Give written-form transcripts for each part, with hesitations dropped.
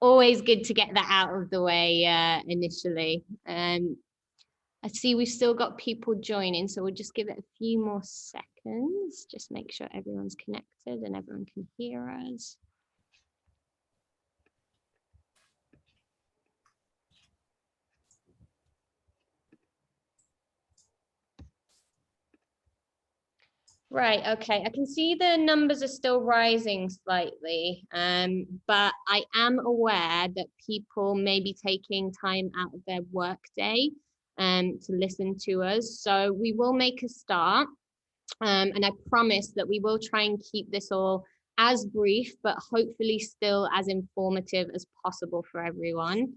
always good to get that out of the way initially. I see we've still got people joining, so we'll just give it a few more seconds. Just make sure everyone's connected and everyone can hear us. Right, okay, I can see the numbers are still rising slightly, but I am aware that people may be taking time out of their workday to listen to us. So we will make a start, and I promise that we will try and keep this all as brief, but hopefully still as informative as possible for everyone.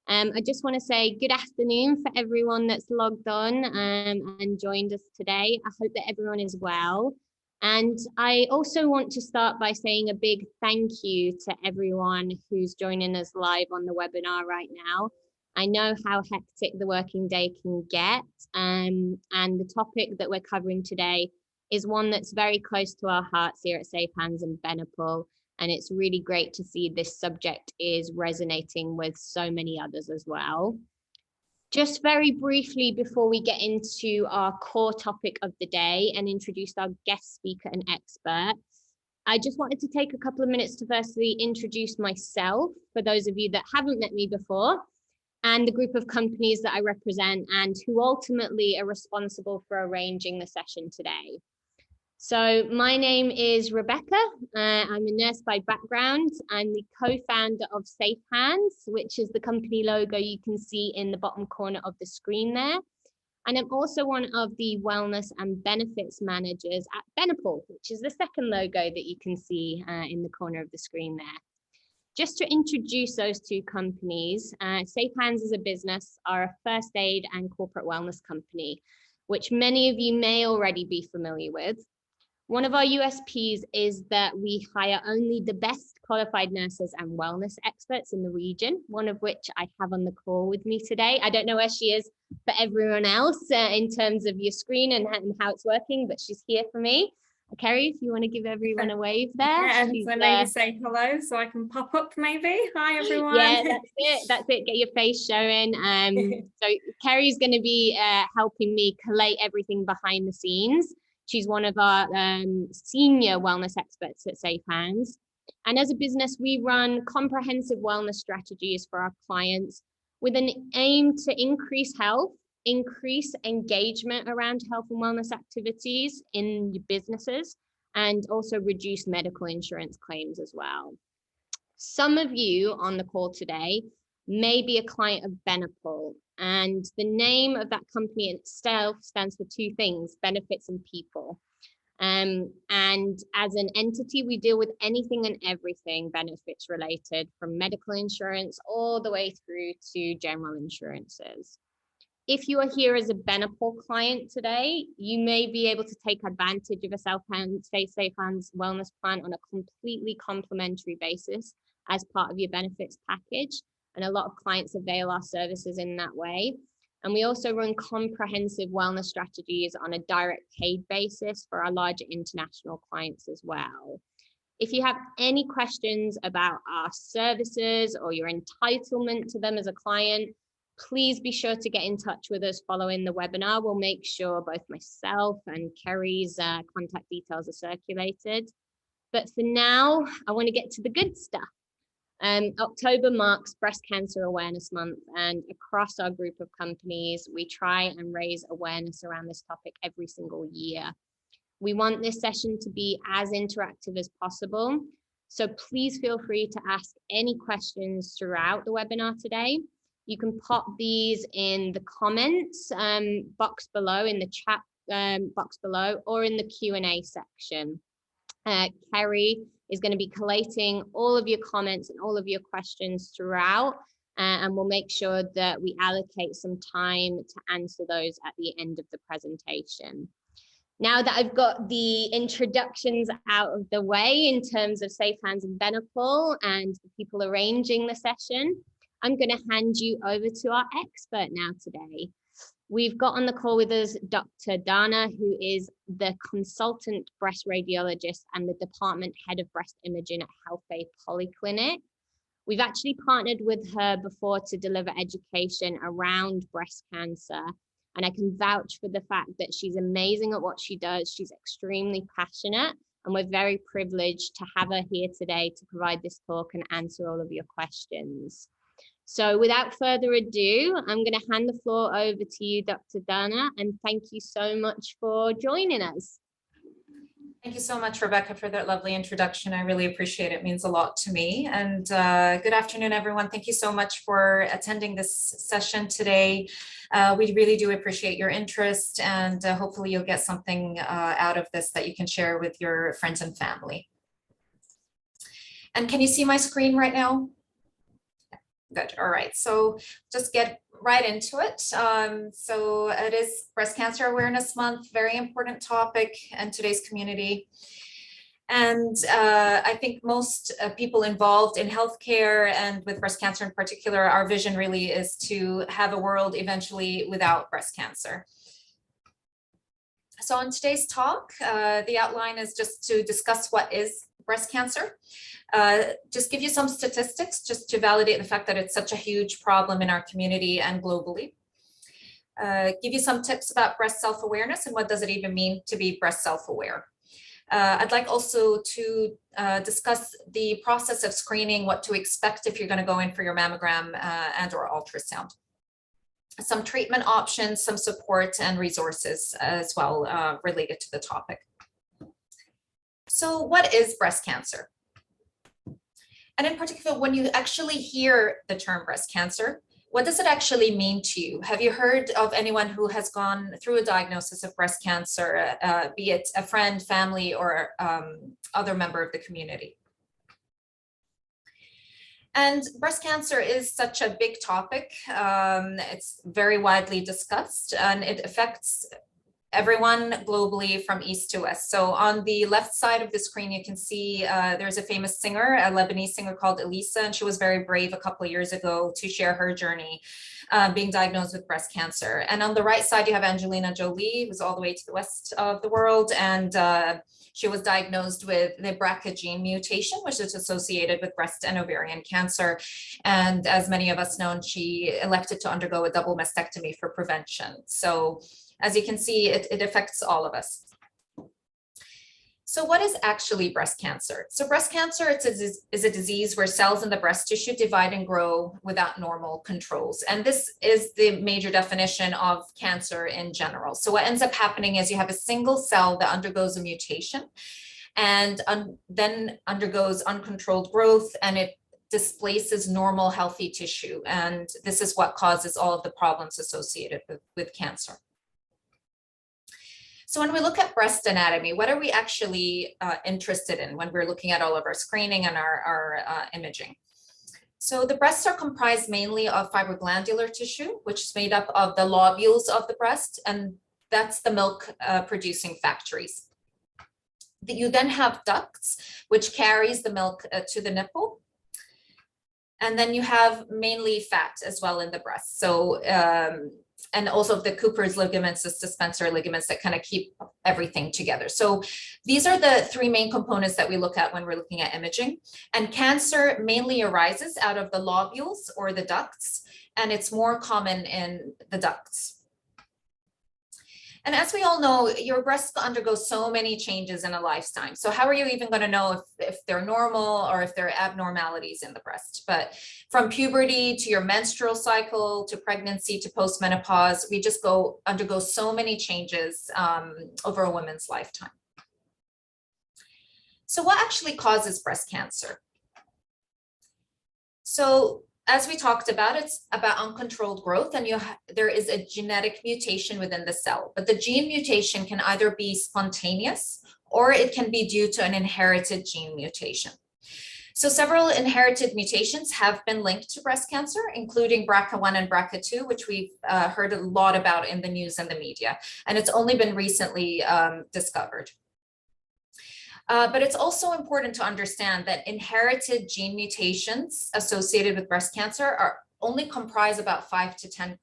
I just want to say good afternoon for everyone that's logged on and joined us today. I hope that everyone is well. And I also want to start by saying a big thank you to everyone who's joining us live on the webinar right now. I know how hectic the working day can get, and the topic that we're covering today is one that's very close to our hearts here at Safe Hands and Benepul. And it's really great to see this subject is resonating with so many others as well. Just very briefly before we get into our core topic of the day and introduce our guest speaker and expert, I just wanted to take a couple of minutes to firstly introduce myself for those of you that haven't met me before, and the group of companies that I represent and who ultimately are responsible for arranging the session today. So my name is Rebecca. I'm a nurse by background. I'm the co-founder of Safe Hands, which is the company logo you can see in the bottom corner of the screen there. And I'm also one of the wellness and benefits managers at Benepul, which is the second logo that you can see in the corner of the screen there. Just to introduce those two companies, Safe Hands as a business are a first aid and corporate wellness company, which many of you may already be familiar with. One of our USPs is that we hire only the best qualified nurses and wellness experts in the region, one of which I have on the call with me today. I don't know where she is for everyone else in terms of your screen and how it's working, but she's here for me. Kerry, if you want to give everyone a wave there. Yeah, so maybe say hello so I can pop up maybe. Hi everyone. Yeah, that's it, get your face showing. So Kerry's going to be helping me collate everything behind the scenes. She's one of our senior wellness experts at Safe Hands. And as a business, we run comprehensive wellness strategies for our clients with an aim to increase health, increase engagement around health and wellness activities in your businesses, and also reduce medical insurance claims as well. Some of you on the call today may be a client of Benepul, and the name of that company itself stands for two things: benefits and people. And as an entity, we deal with anything and everything benefits related, from medical insurance all the way through to general insurances. If you are here as a Benepul client today, you may be able to take advantage of a Safe Hands wellness plan on a completely complimentary basis as part of your benefits package. And a lot of clients avail our services in that way. And we also run comprehensive wellness strategies on a direct paid basis for our larger international clients as well. If you have any questions about our services or your entitlement to them as a client, please be sure to get in touch with us following the webinar. We'll make sure both myself and Kerry's contact details are circulated. But for now, I want to get to the good stuff. October marks Breast Cancer Awareness Month, and across our group of companies, we try and raise awareness around this topic every single year. We want this session to be as interactive as possible, so please feel free to ask any questions throughout the webinar today. You can pop these in the comments box below, in the chat box below, or in the Q&A section. Kerry is going to be collating all of your comments and all of your questions throughout, and we'll make sure that we allocate some time to answer those at the end of the presentation. Now that I've got the introductions out of the way in terms of Safe Hands and Benepul and the people arranging the session, I'm going to hand you over to our expert now today. We've got on the call with us Dr. Dana, who is the consultant breast radiologist and the department head of breast imaging at Health Bay Polyclinic. We've actually partnered with her before to deliver education around breast cancer. And I can vouch for the fact that she's amazing at what she does. She's extremely passionate, and we're very privileged to have her here today to provide this talk and answer all of your questions. So without further ado, I'm going to hand the floor over to you, Dr. Dana, and thank you so much for joining us. Thank you so much, Rebecca, for that lovely introduction. I really appreciate it. It means a lot to me. And good afternoon, everyone. Thank you so much for attending this session today. We really do appreciate your interest, and hopefully you'll get something out of this that you can share with your friends and family. And can you see my screen right now? Good. All right. So just get right into it. So it is Breast Cancer Awareness Month, very important topic in today's community. And I think most people involved in healthcare and with breast cancer in particular, our vision really is to have a world eventually without breast cancer. So on today's talk, the outline is just to discuss what is breast cancer. Just give you some statistics just to validate the fact that it's such a huge problem in our community and globally. Give you some tips about breast self-awareness and what does it even mean to be breast self-aware. I'd like also to discuss the process of screening, what to expect if you're going to go in for your mammogram and or ultrasound. Some treatment options, some support and resources as well related to the topic. So what is breast cancer? And in particular, when you actually hear the term breast cancer, what does it actually mean to you? Have you heard of anyone who has gone through a diagnosis of breast cancer, be it a friend, family, or other member of the community? And breast cancer is such a big topic. It's very widely discussed, and it affects everyone globally from east to west. So on the left side of the screen, you can see there's a famous singer, a Lebanese singer called Elisa, and she was very brave a couple of years ago to share her journey being diagnosed with breast cancer. And on the right side, you have Angelina Jolie, who's all the way to the west of the world, and she was diagnosed with the BRCA gene mutation, which is associated with breast and ovarian cancer. And as many of us know, she elected to undergo a double mastectomy for prevention. So as you can see, it affects all of us. So what is actually breast cancer? So breast cancer is a disease where cells in the breast tissue divide and grow without normal controls. And this is the major definition of cancer in general. So what ends up happening is you have a single cell that undergoes a mutation and then undergoes uncontrolled growth, and it displaces normal healthy tissue. And this is what causes all of the problems associated with cancer. So when we look at breast anatomy, what are we actually interested in when we're looking at all of our screening and our imaging? So the breasts are comprised mainly of fibroglandular tissue, which is made up of the lobules of the breast, and that's the milk producing factories. You then have ducts, which carries the milk to the nipple. And then you have mainly fat as well in the breast. So and also the Cooper's ligaments, the suspensor ligaments that kind of keep everything together. So these are the three main components that we look at when we're looking at imaging. And cancer mainly arises out of the lobules or the ducts, and it's more common in the ducts. And as we all know, your breasts undergo so many changes in a lifetime. So how are you even going to know if they're normal or if there are abnormalities in the breast? But from puberty to your menstrual cycle, to pregnancy, to postmenopause, we just undergo so many changes over a woman's lifetime. So what actually causes breast cancer? So as we talked about, it's about uncontrolled growth, and there is a genetic mutation within the cell. But the gene mutation can either be spontaneous or it can be due to an inherited gene mutation. So several inherited mutations have been linked to breast cancer, including BRCA1 and BRCA2, which we've heard a lot about in the news and the media. And it's only been recently discovered. But it's also important to understand that inherited gene mutations associated with breast cancer only comprise about 5 to 10%.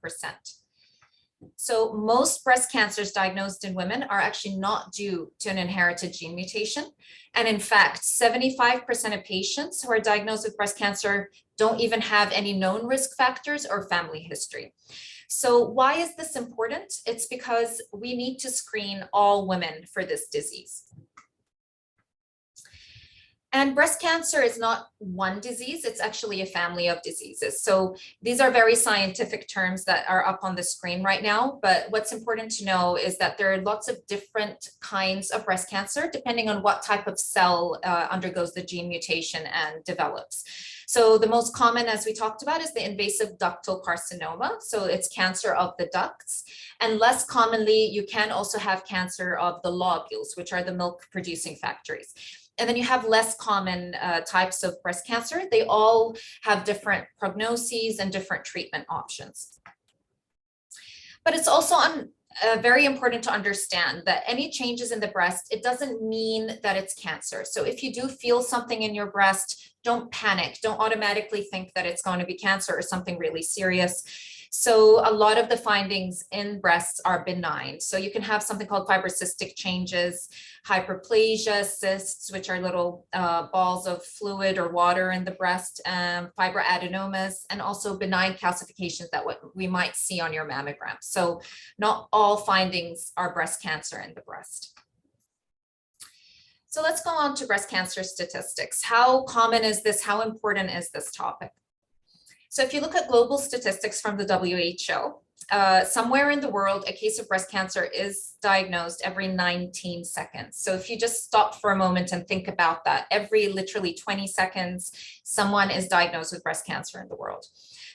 So most breast cancers diagnosed in women are actually not due to an inherited gene mutation. And in fact, 75% of patients who are diagnosed with breast cancer don't even have any known risk factors or family history. So why is this important? It's because we need to screen all women for this disease. And breast cancer is not one disease, it's actually a family of diseases. So these are very scientific terms that are up on the screen right now, but what's important to know is that there are lots of different kinds of breast cancer, depending on what type of cell undergoes the gene mutation and develops. So the most common, as we talked about, is the invasive ductal carcinoma. So it's cancer of the ducts. And less commonly, you can also have cancer of the lobules, which are the milk producing factories. And then you have less common types of breast cancer. They all have different prognoses and different treatment options. But it's also very important to understand that any changes in the breast, it doesn't mean that it's cancer. So if you do feel something in your breast, don't panic. Don't automatically think that it's going to be cancer or something really serious. So a lot of the findings in breasts are benign. So you can have something called fibrocystic changes, hyperplasia, cysts, which are little balls of fluid or water in the breast, fibroadenomas, and also benign calcifications that what we might see on your mammogram. So not all findings are breast cancer in the breast. So let's go on to breast cancer statistics. How common is this? How important is this topic? So if you look at global statistics from the WHO, somewhere in the world, a case of breast cancer is diagnosed every 19 seconds. So if you just stop for a moment and think about that, every literally 20 seconds, someone is diagnosed with breast cancer in the world.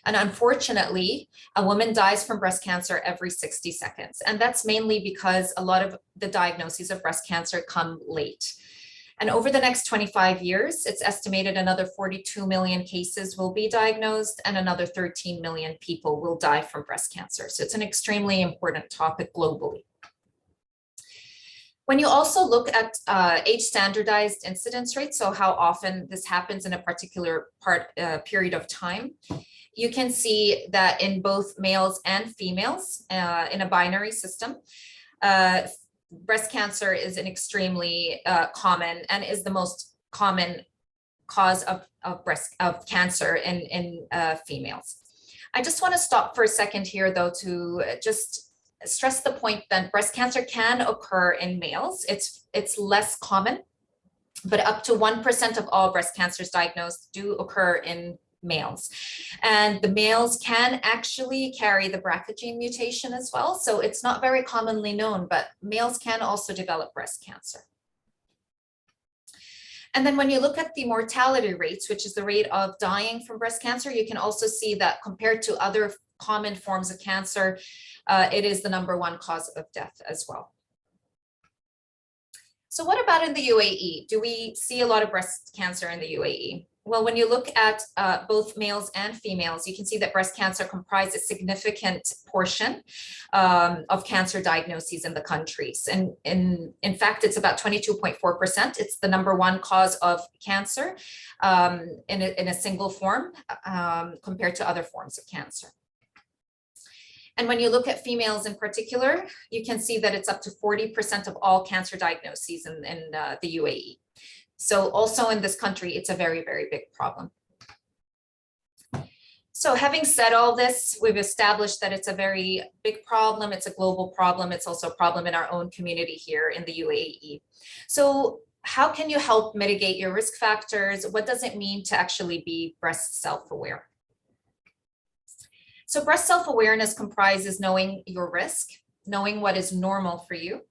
And unfortunately, a woman dies from breast cancer every 60 seconds. And that's mainly because a lot of the diagnoses of breast cancer come late. And over the next 25 years, it's estimated another 42 million cases will be diagnosed and another 13 million people will die from breast cancer. So it's an extremely important topic globally. When you also look at age standardized incidence rates, so how often this happens in a particular period of time, you can see that in both males and females in a binary system, breast cancer is an extremely common and is the most common cause of cancer in females. I just want to stop for a second here, though, to just stress the point that breast cancer can occur in males. It's less common, but up to 1% of all breast cancers diagnosed do occur in males. And the males can actually carry the BRCA gene mutation as well. So it's not very commonly known, but males can also develop breast cancer. And then when you look at the mortality rates, which is the rate of dying from breast cancer, you can also see that compared to other common forms of cancer, it is the #1 cause of death as well. So what about in the UAE? Do we see a lot of breast cancer in the UAE? Well, when you look at both males and females, you can see that breast cancer comprises a significant portion of cancer diagnoses in the countries. And in fact, it's about 22.4%. It's the #1 cause of cancer in a single form compared to other forms of cancer. And when you look at females in particular, you can see that it's up to 40% of all cancer diagnoses in the UAE. So also in this country, it's a very, very big problem. So having said all this, we've established that it's a very big problem. It's a global problem. It's also a problem in our own community here in the UAE. So how can you help mitigate your risk factors? What does it mean to actually be breast self-aware? So breast self-awareness comprises knowing your risk, knowing what is normal for you,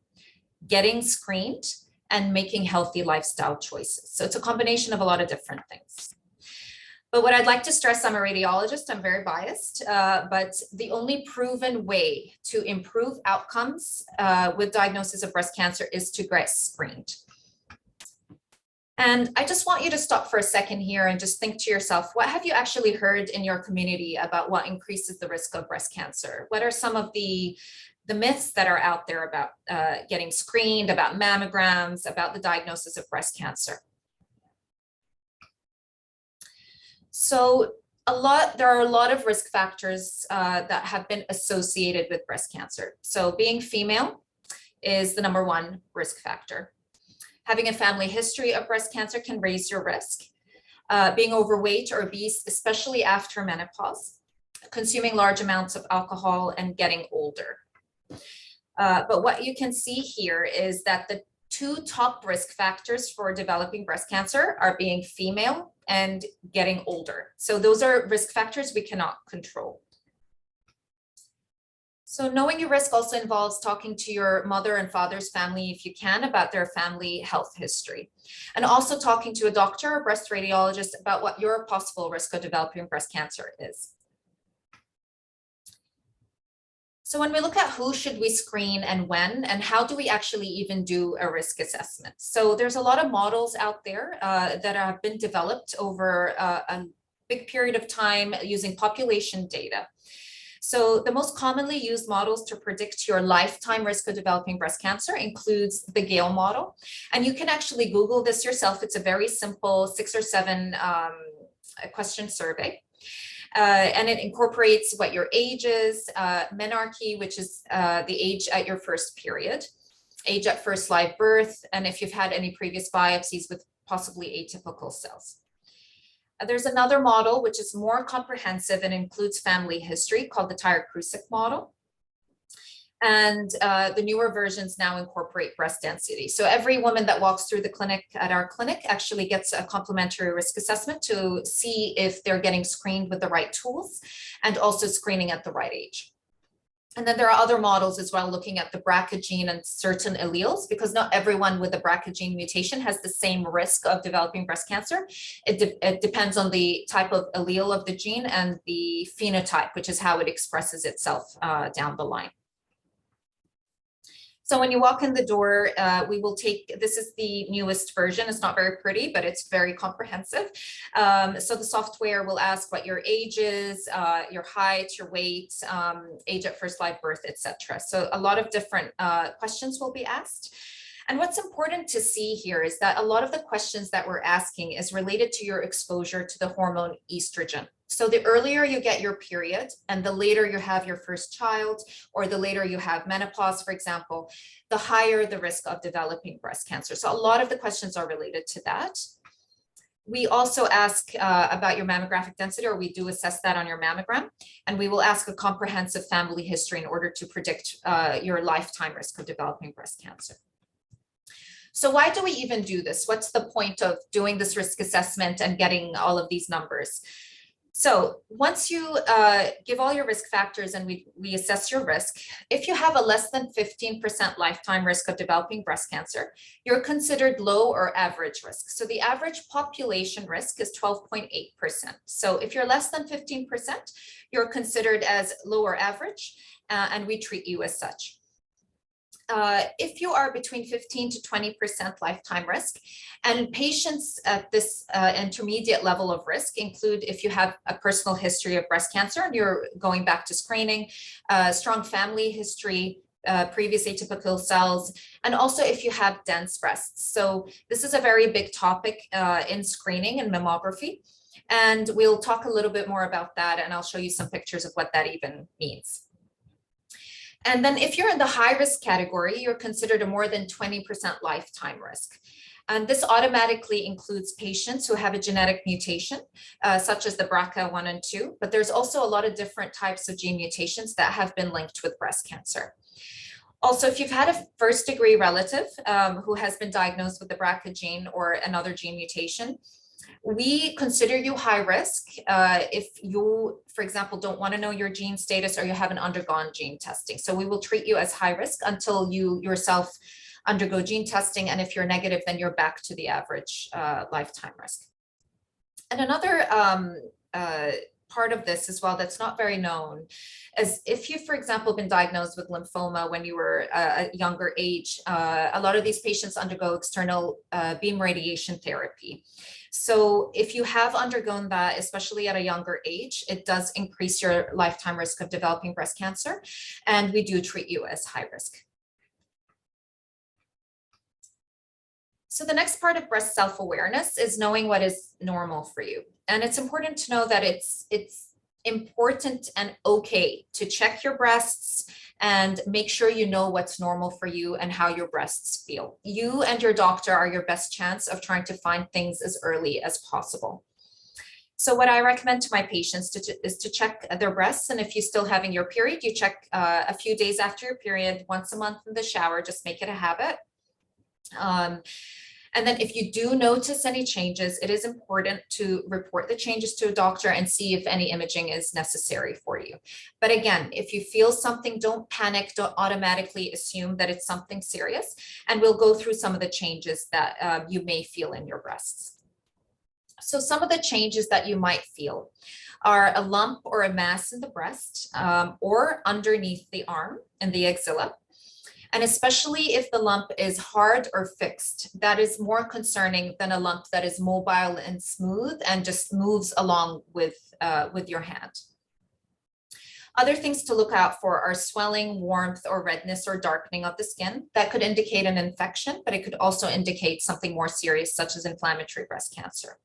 getting screened, and making healthy lifestyle choices. So it's a combination of a lot of different things. But what I'd like to stress, I'm a radiologist, I'm very biased, but the only proven way to improve outcomes with diagnosis of breast cancer is to get screened. And I just want you to stop for a second here and just think to yourself, what have you actually heard in your community about what increases the risk of breast cancer? What are some of the myths that are out there about getting screened, about mammograms, about the diagnosis of breast cancer? So There are a lot of risk factors that have been associated with breast cancer. So being female is the #1 risk factor. Having a family history of breast cancer can raise your risk. Being overweight or obese, especially after menopause, consuming large amounts of alcohol, and getting older. But what you can see here is that the 2 top risk factors for developing breast cancer are being female and getting older. So those are risk factors we cannot control. So knowing your risk also involves talking to your mother and father's family, if you can, about their family health history, and also talking to a doctor or breast radiologist about what your possible risk of developing breast cancer is. So when we look at who should we screen and when, and how do we actually even do a risk assessment? So there's a lot of models out there that have been developed over a big period of time using population data. So the most commonly used models to predict your lifetime risk of developing breast cancer includes the Gale model. And you can actually Google this yourself. It's a very simple 6 or 7 question survey. And it incorporates what your age is, menarche, which is the age at your first period, age at first live birth, and if you've had any previous biopsies with possibly atypical cells. There's another model which is more comprehensive and includes family history called the Tyrer-Krusik model. And the newer versions now incorporate breast density. So every woman that walks through the clinic at our clinic actually gets a complimentary risk assessment to see if they're getting screened with the right tools and also screening at the right age. And then there are other models as well, looking at the BRCA gene and certain alleles, because not everyone with the BRCA gene mutation has the same risk of developing breast cancer. It depends on the type of allele of the gene and the phenotype, which is how it expresses itself down the line. So when you walk in the door, we will take, this is the newest version. It's not very pretty, but it's very comprehensive. So the software will ask what your age is, your height, your weight, age at first live birth, etc. So a lot of different questions will be asked. And what's important to see here is that a lot of the questions that we're asking is related to your exposure to the hormone estrogen. So the earlier you get your period and the later you have your first child, or the later you have menopause, for example, the higher the risk of developing breast cancer. So a lot of the questions are related to that. We also ask about your mammographic density, or we do assess that on your mammogram, and we will ask a comprehensive family history in order to predict your lifetime risk of developing breast cancer. So why do we even do this? What's the point of doing this risk assessment and getting all of these numbers? So once you give all your risk factors and we assess your risk, if you have a less than 15% lifetime risk of developing breast cancer, you're considered low or average risk. So the average population risk is 12.8%. So if you're less than 15%, you're considered as low or average, and we treat you as such. If you are between 15 to 20% lifetime risk, and patients at this intermediate level of risk include if you have a personal history of breast cancer and you're going back to screening, strong family history, previous atypical cells, and also if you have dense breasts. So this is a very big topic in screening and mammography, and we'll talk a little bit more about that, and I'll show you some pictures of what that even means. And then if you're in the high risk category, you're considered a more than 20% lifetime risk. And this automatically includes patients who have a genetic mutation, such as the BRCA1 and 2, but there's also a lot of different types of gene mutations that have been linked with breast cancer. Also, if you've had a first degree relative who has been diagnosed with the BRCA gene or another gene mutation, we consider you high risk if you, for example, don't want to know your gene status or you haven't undergone gene testing. So we will treat you as high risk until you yourself undergo gene testing. And if you're negative, then you're back to the average lifetime risk. And another part of this as well that's not very known is if you, for example, been diagnosed with lymphoma when you were a younger age, a lot of these patients undergo external beam radiation therapy. So if you have undergone that, especially at a younger age, it does increase your lifetime risk of developing breast cancer, and we do treat you as high risk. So the next part of breast self-awareness is knowing what is normal for you. And it's important to know that it's important and okay to check your breasts and make sure you know what's normal for you and how your breasts feel. You and your doctor are your best chance of trying to find things as early as possible. So what I recommend to my patients is to check their breasts. And if you're still having your period, you check a few days after your period, once a month in the shower, just make it a habit. And then if you do notice any changes, it is important to report the changes to a doctor and see if any imaging is necessary for you. But again, if you feel something, don't panic, don't automatically assume that it's something serious. And we'll go through some of the changes that you may feel in your breasts. So some of the changes that you might feel are a lump or a mass in the breast or underneath the arm in the axilla. And especially if the lump is hard or fixed, that is more concerning than a lump that is mobile and smooth and just moves along with your hand. Other things to look out for are swelling, warmth, or redness or darkening of the skin. That could indicate an infection, but it could also indicate something more serious, such as inflammatory breast cancer.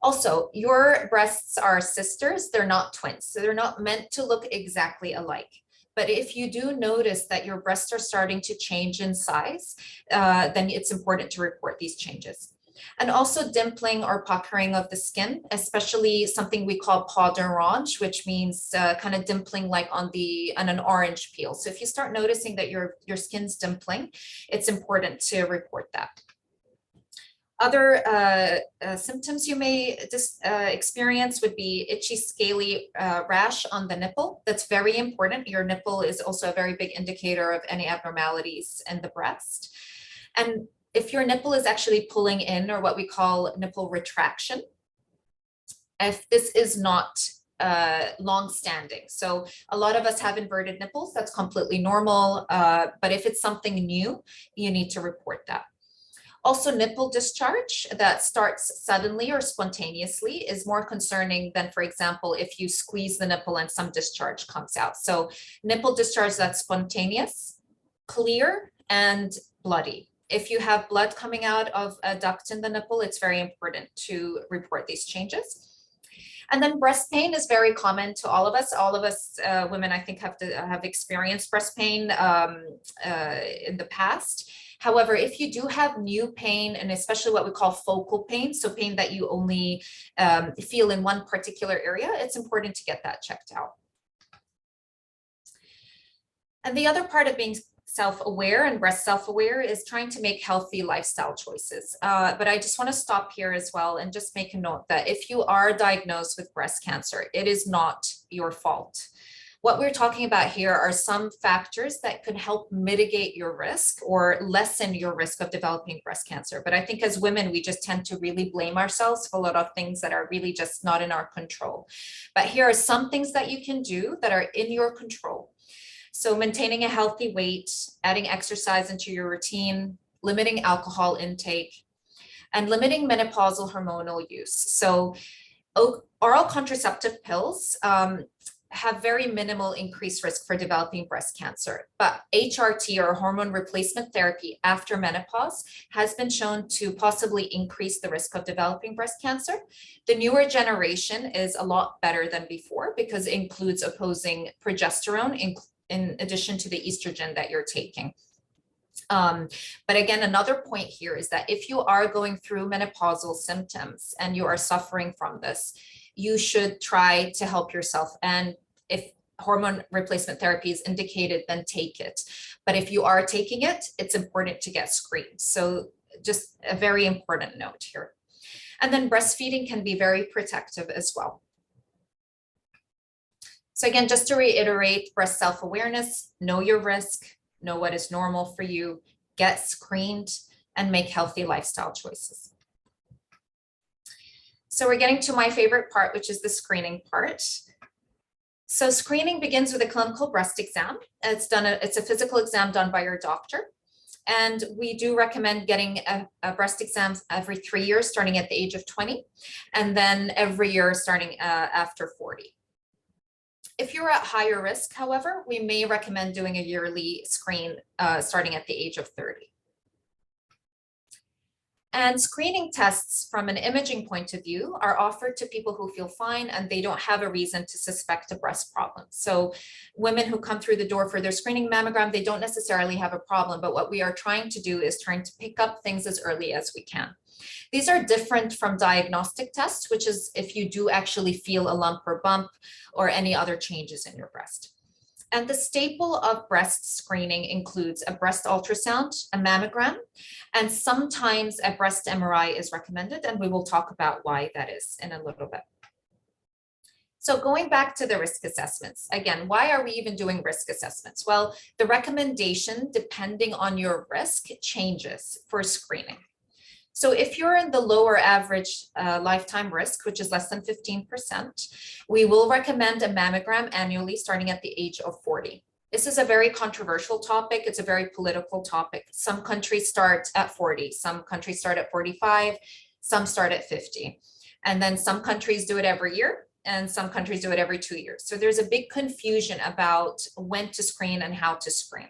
Also, your breasts are sisters, they're not twins, so they're not meant to look exactly alike. But if you do notice that your breasts are starting to change in size, then it's important to report these changes. And also dimpling or puckering of the skin, especially something we call peau d'orange, which means kind of dimpling like on an orange peel. So if you start noticing that your skin's dimpling, it's important to report that. Other symptoms you may experience would be itchy, scaly rash on the nipple. That's very important. Your nipple is also a very big indicator of any abnormalities in the breast. And if your nipple is actually pulling in, or what we call nipple retraction, if this is not long-standing. So a lot of us have inverted nipples. That's completely normal. But if it's something new, you need to report that. Also, nipple discharge that starts suddenly or spontaneously is more concerning than, for example, if you squeeze the nipple and some discharge comes out. So nipple discharge that's spontaneous, clear, and bloody. If you have blood coming out of a duct in the nipple, it's very important to report these changes. And then breast pain is very common to all of us. All of us women, I think, have experienced breast pain in the past. However, if you do have new pain, and especially what we call focal pain, so pain that you only feel in one particular area, it's important to get that checked out. And the other part of being self-aware and breast self-aware is trying to make healthy lifestyle choices. But I just want to stop here as well and just make a note that if you are diagnosed with breast cancer, it is not your fault. What we're talking about here are some factors that could help mitigate your risk or lessen your risk of developing breast cancer. But I think as women, we just tend to really blame ourselves for a lot of things that are really just not in our control. But here are some things that you can do that are in your control. So maintaining a healthy weight, adding exercise into your routine, limiting alcohol intake, and limiting menopausal hormonal use. So oral contraceptive pills have very minimal increased risk for developing breast cancer, but HRT, or hormone replacement therapy after menopause, has been shown to possibly increase the risk of developing breast cancer. The newer generation is a lot better than before because it includes opposing progesterone in addition to the estrogen that you're taking. But again, another point here is that if you are going through menopausal symptoms and you are suffering from this, you should try to help yourself. And if hormone replacement therapy is indicated, then take it. But if you are taking it, it's important to get screened. So just a very important note here. And then breastfeeding can be very protective as well. So again, just to reiterate, breast self-awareness, know your risk, know what is normal for you, get screened, and make healthy lifestyle choices. So we're getting to my favorite part, which is the screening part. So screening begins with a clinical breast exam. It's a physical exam done by your doctor. And we do recommend getting a breast exam every 3 years, starting at the age of 20, and then every year starting after 40. If you're at higher risk, however, we may recommend doing a yearly screen starting at the age of 30. And screening tests from an imaging point of view are offered to people who feel fine and they don't have a reason to suspect a breast problem. So women who come through the door for their screening mammogram, they don't necessarily have a problem, but what we are trying to do is trying to pick up things as early as we can. These are different from diagnostic tests, which is if you do actually feel a lump or bump or any other changes in your breast. And the staple of breast screening includes a breast ultrasound, a mammogram, and sometimes a breast MRI is recommended, and we will talk about why that is in a little bit. So going back to the risk assessments, again, why are we even doing risk assessments? Well, the recommendation, depending on your risk, changes for screening. So if you're in the lower average lifetime risk, which is less than 15%, we will recommend a mammogram annually starting at the age of 40. This is a very controversial topic. It's a very political topic. Some countries start at 40, some countries start at 45, some start at 50. And then some countries do it every year and some countries do it every 2 years. So there's a big confusion about when to screen and how to screen.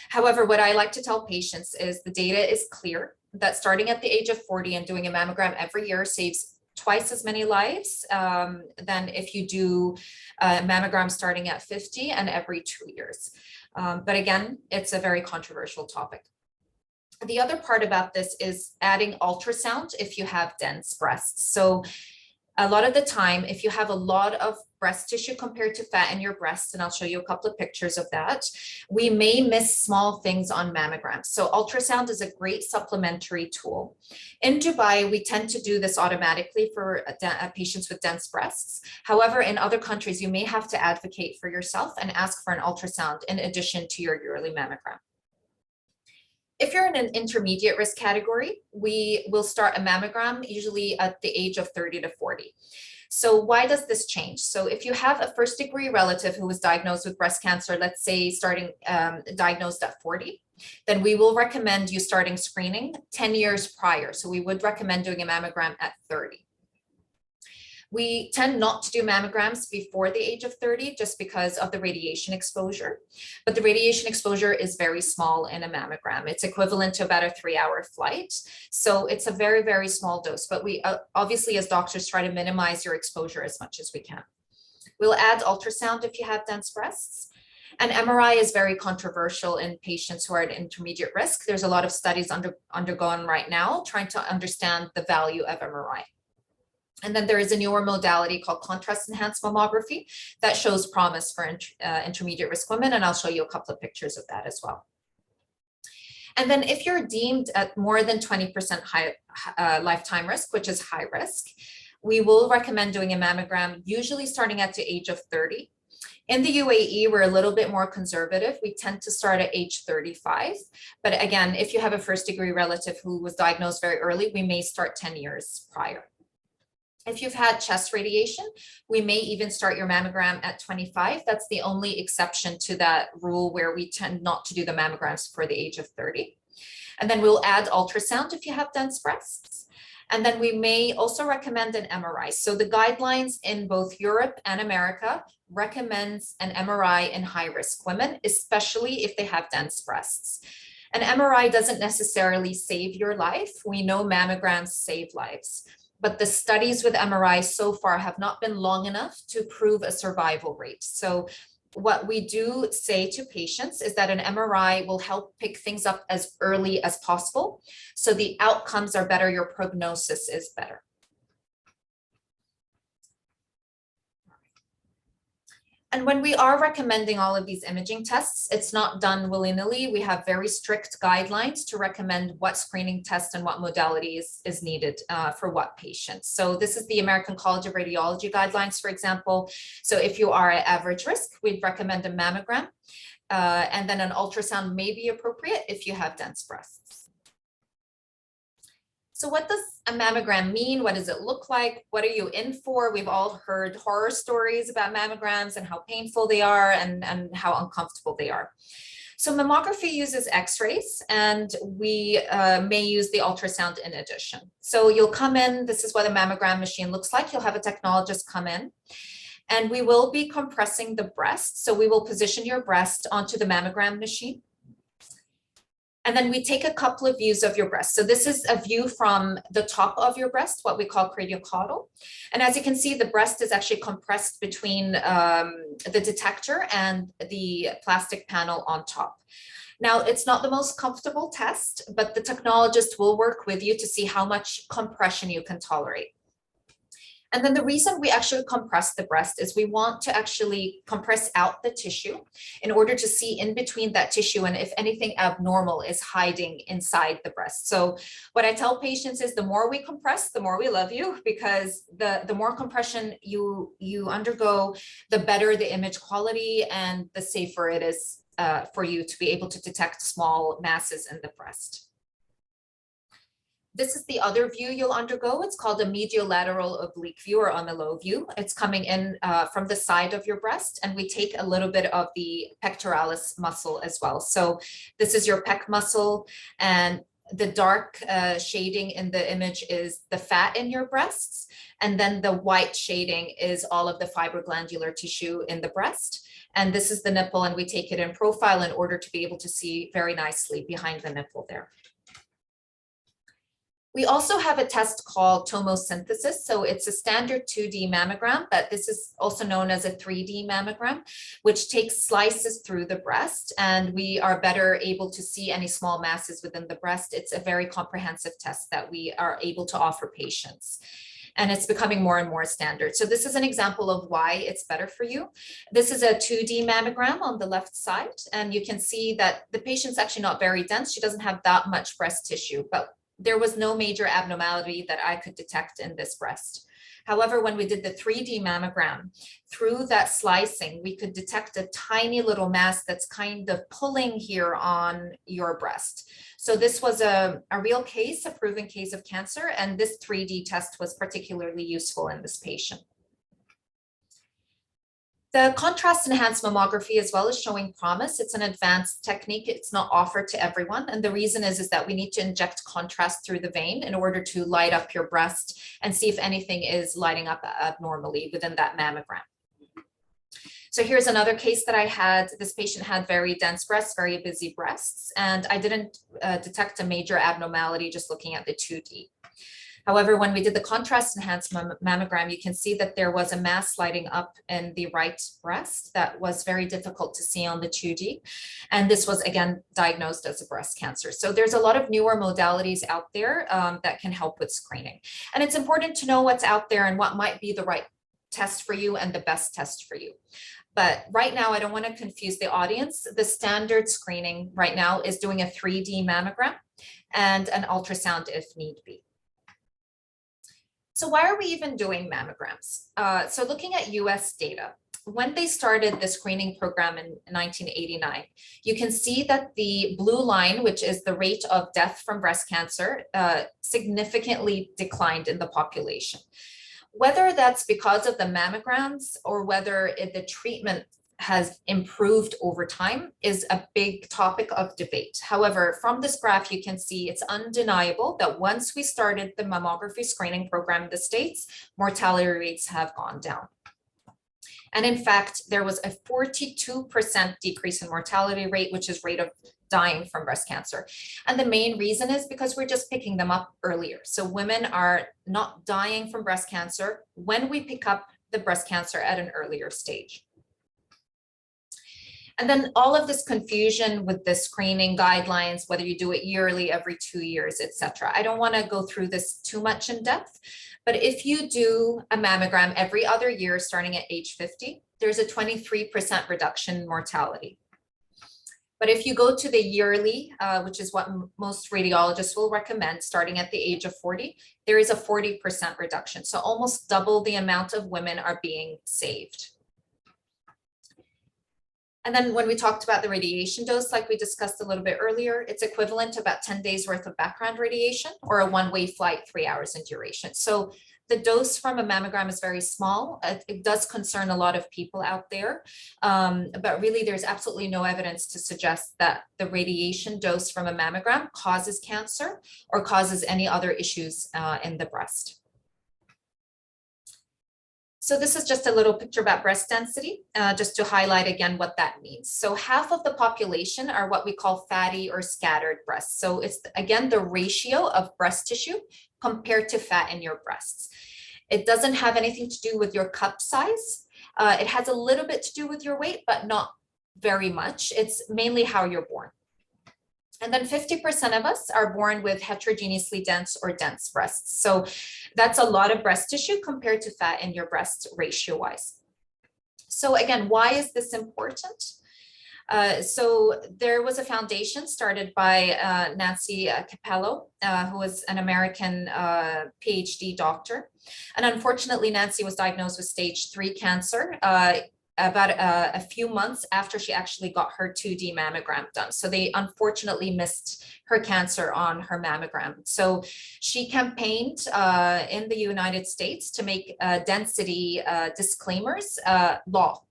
However, what I like to tell patients is the data is clear that starting at the age of 40 and doing a mammogram every year saves twice as many lives than if you do a mammogram starting at 50 and every 2 years. But again, it's a very controversial topic. The other part about this is adding ultrasound if you have dense breasts. So a lot of the time, if you have a lot of breast tissue compared to fat in your breast, and I'll show you a couple of pictures of that, we may miss small things on mammograms. So ultrasound is a great supplementary tool. In Dubai, we tend to do this automatically for patients with dense breasts. However, in other countries, you may have to advocate for yourself and ask for an ultrasound in addition to your yearly mammogram. If you're in an intermediate risk category, we will start a mammogram usually at the age of 30 to 40. So why does this change? So if you have a first degree relative who was diagnosed with breast cancer, let's say diagnosed at 40, then we will recommend you starting screening 10 years prior. So we would recommend doing a mammogram at 30. We tend not to do mammograms before the age of 30 just because of the radiation exposure, but the radiation exposure is very small in a mammogram. It's equivalent to about a 3-hour flight. So it's a very, very small dose, but we obviously as doctors try to minimize your exposure as much as we can. We'll add ultrasound if you have dense breasts. And MRI is very controversial in patients who are at intermediate risk. There's a lot of studies undergone right now trying to understand the value of MRI. And then there is a newer modality called contrast enhanced mammography that shows promise for intermediate risk women. And I'll show you a couple of pictures of that as well. And then if you're deemed at more than 20% high lifetime risk, which is high risk, we will recommend doing a mammogram, usually starting at the age of 30. In the UAE, we're a little bit more conservative. We tend to start at age 35. But again, if you have a first degree relative who was diagnosed very early, we may start 10 years prior. If you've had chest radiation, we may even start your mammogram at 25. That's the only exception to that rule where we tend not to do the mammograms for the age of 30. And then we'll add ultrasound if you have dense breasts. And then we may also recommend an MRI. So the guidelines in both Europe and America recommends an MRI in high-risk women, especially if they have dense breasts. An MRI doesn't necessarily save your life. We know mammograms save lives, but the studies with MRI so far have not been long enough to prove a survival rate. So what we do say to patients is that an MRI will help pick things up as early as possible, so the outcomes are better, your prognosis is better. And when we are recommending all of these imaging tests, it's not done willy-nilly. We have very strict guidelines to recommend what screening test and what modality is needed for what patients. So this is the American College of Radiology guidelines, for example. So if you are at average risk, we'd recommend a mammogram, and then an ultrasound may be appropriate if you have dense breasts. So what does a mammogram mean? What does it look like? What are you in for? We've all heard horror stories about mammograms and how painful they are and how uncomfortable they are. So mammography uses x-rays, and we may use the ultrasound in addition. So you'll come in, this is what a mammogram machine looks like. You'll have a technologist come in, and we will be compressing the breast. So we will position your breast onto the mammogram machine. And then we take a couple of views of your breast. So this is a view from the top of your breast, what we call cradiocaudal. And as you can see, the breast is actually compressed between the detector and the plastic panel on top. Now, it's not the most comfortable test, but the technologist will work with you to see how much compression you can tolerate. And then the reason we actually compress the breast is we want to actually compress out the tissue in order to see in between that tissue and if anything abnormal is hiding inside the breast. So what I tell patients is the more we compress, the more we love you, because the more compression you undergo, the better the image quality and the safer it is for you to be able to detect small masses in the breast. This is the other view you'll undergo. It's called a mediolateral oblique view or on the low view. It's coming in from the side of your breast, and we take a little bit of the pectoralis muscle as well. So this is your pec muscle, and the dark shading in the image is the fat in your breasts. And then the white shading is all of the fibroglandular tissue in the breast. And this is the nipple, and we take it in profile in order to be able to see very nicely behind the nipple there. We also have a test called tomosynthesis. So it's a standard 2D mammogram, but this is also known as a 3D mammogram, which takes slices through the breast, and we are better able to see any small masses within the breast. It's a very comprehensive test that we are able to offer patients. And it's becoming more and more standard. So this is an example of why it's better for you. This is a 2D mammogram on the left side, and you can see that the patient's actually not very dense. She doesn't have that much breast tissue, but there was no major abnormality that I could detect in this breast. However, when we did the 3D mammogram, through that slicing, we could detect a tiny little mass that's kind of pulling here on your breast. So this was a real case, a proven case of cancer, and this 3D test was particularly useful in this patient. The contrast enhanced mammography as well is showing promise. It's an advanced technique. It's not offered to everyone. And the reason is that we need to inject contrast through the vein in order to light up your breast and see if anything is lighting up abnormally within that mammogram. So here's another case that I had. This patient had very dense breasts, very busy breasts, and I didn't detect a major abnormality just looking at the 2D. However, when we did the contrast enhanced mammogram, you can see that there was a mass lighting up in the right breast that was very difficult to see on the 2D. And this was, again, diagnosed as a breast cancer. So there's a lot of newer modalities out there that can help with screening. And it's important to know what's out there and what might be the right test for you and the best test for you. But right now, I don't want to confuse the audience. The standard screening right now is doing a 3D mammogram and an ultrasound if need be. So why are we even doing mammograms? So looking at US data, when they started the screening program in 1989, you can see that the blue line, which is the rate of death from breast cancer, significantly declined in the population. Whether that's because of the mammograms or whether the treatment has improved over time is a big topic of debate. However, from this graph, you can see it's undeniable that once we started the mammography screening program in the States, mortality rates have gone down. And in fact, there was a 42% decrease in mortality rate, which is rate of dying from breast cancer. And the main reason is because we're just picking them up earlier. So women are not dying from breast cancer when we pick up the breast cancer at an earlier stage. And then all of this confusion with the screening guidelines, whether you do it yearly, every 2 years, et cetera. I don't want to go through this too much in depth, but if you do a mammogram every other year, starting at age 50, there's a 23% reduction in mortality. But if you go to the yearly, which is what most radiologists will recommend, starting at the age of 40, there is a 40% reduction. So almost double the amount of women are being saved. And then when we talked about the radiation dose, like we discussed a little bit earlier, it's equivalent to about 10 days worth of background radiation or a one-way flight, 3 hours in duration. So the dose from a mammogram is very small. It does concern a lot of people out there, but really there's absolutely no evidence to suggest that the radiation dose from a mammogram causes cancer or causes any other issues in the breast. So this is just a little picture about breast density, just to highlight again what that means. So half of the population are what we call fatty or scattered breasts. So it's again the ratio of breast tissue compared to fat in your breasts. It doesn't have anything to do with your cup size. It has a little bit to do with your weight, but not very much. It's mainly how you're born. And then 50% of us are born with heterogeneously dense or dense breasts. So that's a lot of breast tissue compared to fat in your breast ratio-wise. So again, why is this important? So there was a foundation started by Nancy Capello, who was an American PhD doctor. And unfortunately, Nancy was diagnosed with stage 3 cancer about a few months after she actually got her 2D mammogram done. So they unfortunately missed her cancer on her mammogram. So she campaigned in the United States to make density disclaimers law.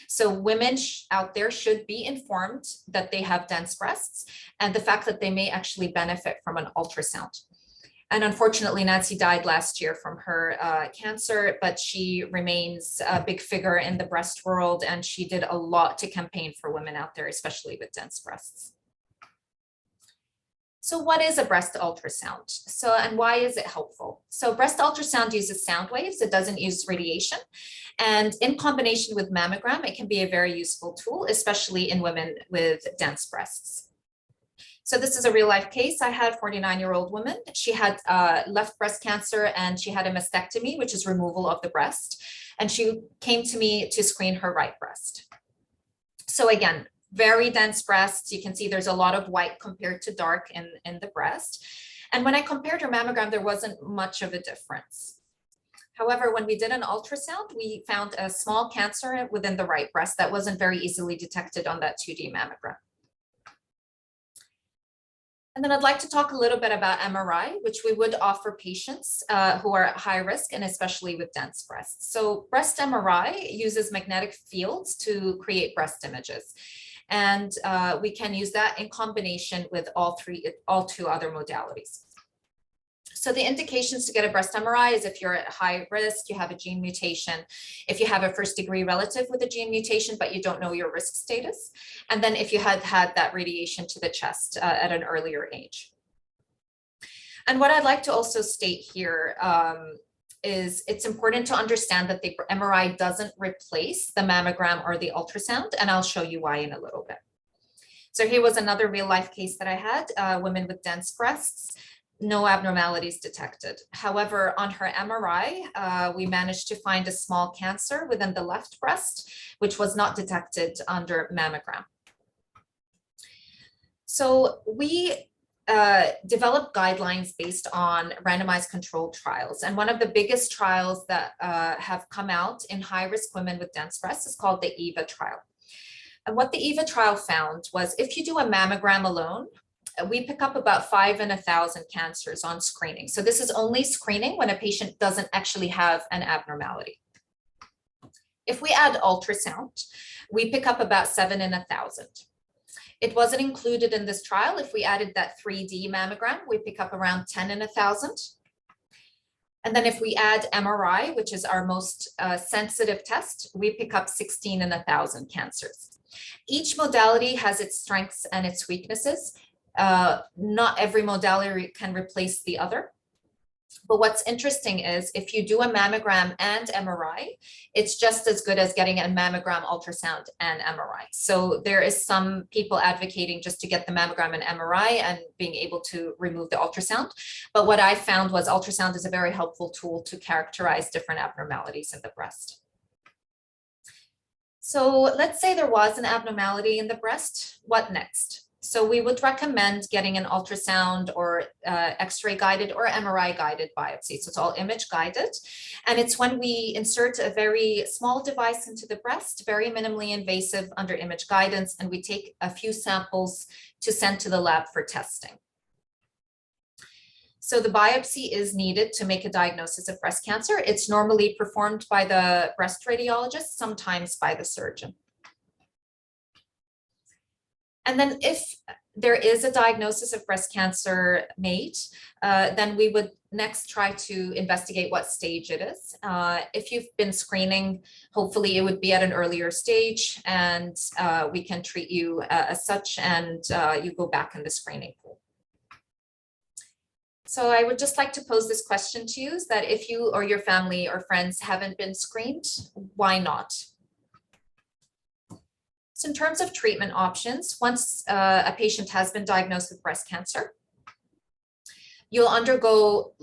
So women out there should be informed that they have dense breasts and the fact that they may actually benefit from an ultrasound. And unfortunately, Nancy died last year from her cancer, but she remains a big figure in the breast world, and she did a lot to campaign for women out there, especially with dense breasts. So what is a breast ultrasound? And why is it helpful? So breast ultrasound uses sound waves. It doesn't use radiation. And in combination with mammogram, it can be a very useful tool, especially in women with dense breasts. So this is a real life case. I had a 49-year-old woman. She had left breast cancer and she had a mastectomy, which is removal of the breast. And she came to me to screen her right breast. So again, very dense breasts. You can see there's a lot of white compared to dark in the breast. And when I compared her mammogram, there wasn't much of a difference. However, when we did an ultrasound, we found a small cancer within the right breast that wasn't very easily detected on that 2D mammogram. And then I'd like to talk a little bit about MRI, which we would offer patients who are at high risk and especially with dense breasts. So breast MRI uses magnetic fields to create breast images. And we can use that in combination with all two other modalities. So the indications to get a breast MRI is if you're at high risk, you have a gene mutation, if you have a first-degree relative with a gene mutation, but you don't know your risk status, and then if you had had that radiation to the chest at an earlier age. And what I'd like to also state here is it's important to understand that the MRI doesn't replace the mammogram or the ultrasound, and I'll show you why in a little bit. So here was another real-life case that I had, women with dense breasts. No abnormalities detected. However, on her MRI, we managed to find a small cancer within the left breast, which was not detected under mammogram. So we developed guidelines based on randomized controlled trials. And one of the biggest trials that have come out in high-risk women with dense breasts is called the EVA trial. And what the EVA trial found was if you do a mammogram alone, we pick up about 5 in 1,000 cancers on screening. So this is only screening when a patient doesn't actually have an abnormality. If we add ultrasound, we pick up about 7 in 1,000. It wasn't included in this trial. If we added that 3D mammogram, we pick up around 10 in 1,000. And then if we add MRI, which is our most sensitive test, we pick up 16 in 1,000 cancers. Each modality has its strengths and its weaknesses. Not every modality can replace the other. But what's interesting is if you do a mammogram and MRI, it's just as good as getting a mammogram, ultrasound, and MRI. So there is some people advocating just to get the mammogram and MRI and being able to remove the ultrasound. But what I found was ultrasound is a very helpful tool to characterize different abnormalities in the breast. So let's say there was an abnormality in the breast. What next? So we would recommend getting an ultrasound or X-ray guided or MRI guided biopsy. So it's all image guided. And it's when we insert a very small device into the breast, very minimally invasive under image guidance, and we take a few samples to send to the lab for testing. So the biopsy is needed to make a diagnosis of breast cancer. It's normally performed by the breast radiologist, sometimes by the surgeon. And then if there is a diagnosis of breast cancer made, then we would next try to investigate what stage it is. If you've been screening, hopefully it would be at an earlier stage, and we can treat you as such, and you go back in the screening pool. So I would just like to pose this question to you, is that if you or your family or friends haven't been screened, why not? So in terms of treatment options, once a patient has been diagnosed with breast cancer, you'll undergo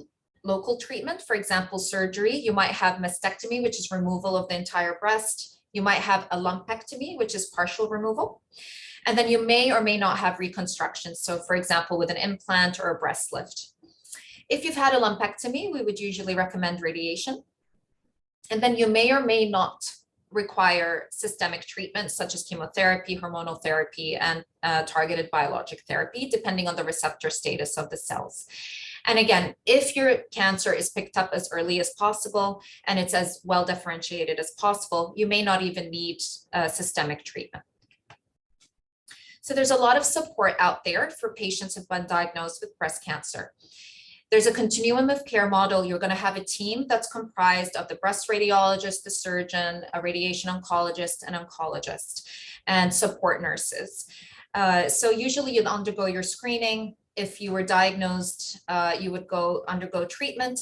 local treatment, for example, surgery. You might have mastectomy, which is removal of the entire breast. You might have a lumpectomy, which is partial removal. And then you may or may not have reconstruction. So for example, with an implant or a breast lift. If you've had a lumpectomy, we would usually recommend radiation. And then you may or may not require systemic treatments such as chemotherapy, hormonal therapy, and targeted biologic therapy, depending on the receptor status of the cells. And again, if your cancer is picked up as early as possible and it's as well differentiated as possible, you may not even need systemic treatment. So there's a lot of support out there for patients who've been diagnosed with breast cancer. There's a continuum of care model. You're going to have a team that's comprised of the breast radiologist, the surgeon, a radiation oncologist, an oncologist, and support nurses. So usually you'd undergo your screening. If you were diagnosed, you would undergo treatment.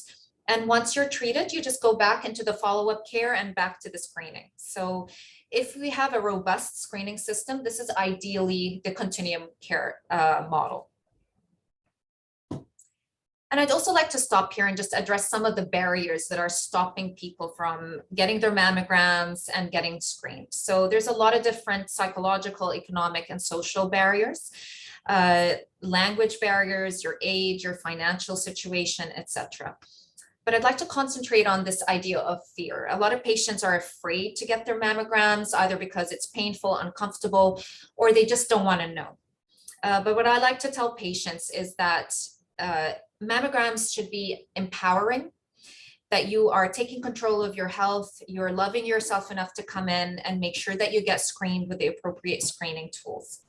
And once you're treated, you just go back into the follow-up care and back to the screening. So if we have a robust screening system, this is ideally the continuum care model. And I'd also like to stop here and just address some of the barriers that are stopping people from getting their mammograms and getting screened. So there's a lot of different psychological, economic, and social barriers, language barriers, your age, your financial situation, etc. But I'd like to concentrate on this idea of fear. A lot of patients are afraid to get their mammograms, either because it's painful, uncomfortable, or they just don't want to know. But what I like to tell patients is that mammograms should be empowering, that you are taking control of your health, you're loving yourself enough to come in and make sure that you get screened with the appropriate screening tools.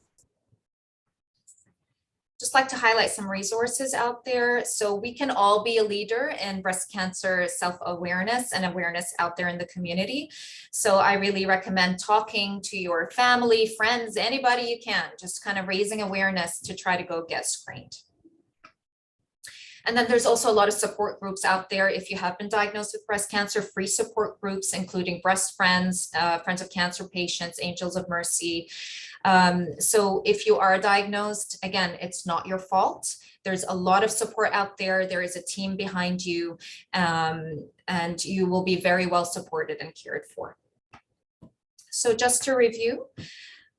Just like to highlight some resources out there. So we can all be a leader in breast cancer self-awareness and awareness out there in the community. So I really recommend talking to your family, friends, anybody you can, just kind of raising awareness to try to go get screened. And then there's also a lot of support groups out there. If you have been diagnosed with breast cancer, free support groups, including Breast Friends, Friends of Cancer Patients, Angels of Mercy. So if you are diagnosed, again, it's not your fault. There's a lot of support out there. There is a team behind you, and you will be very well supported and cared for. So just to review,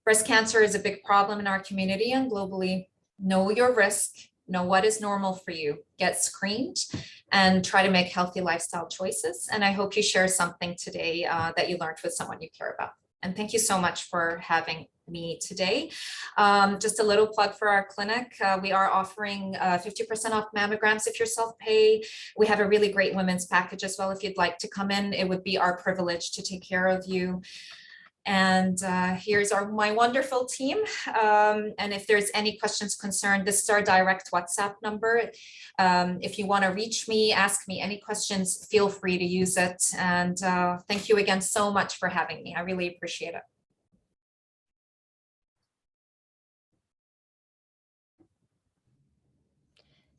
breast cancer is a big problem in our community and globally. Know your risk. Know what is normal for you, get screened, and try to make healthy lifestyle choices. And I hope you share something today that you learned with someone you care about. And thank you so much for having me today. Just a little plug for our clinic. We are offering 50% off mammograms if you're self-pay. We have a really great women's package as well. If you'd like to come in, it would be our privilege to take care of you. And here's my wonderful team. And if there's any questions concerned, this is our direct WhatsApp number. If you want to reach me, ask me any questions, feel free to use it. And thank you again so much for having me. I really appreciate it.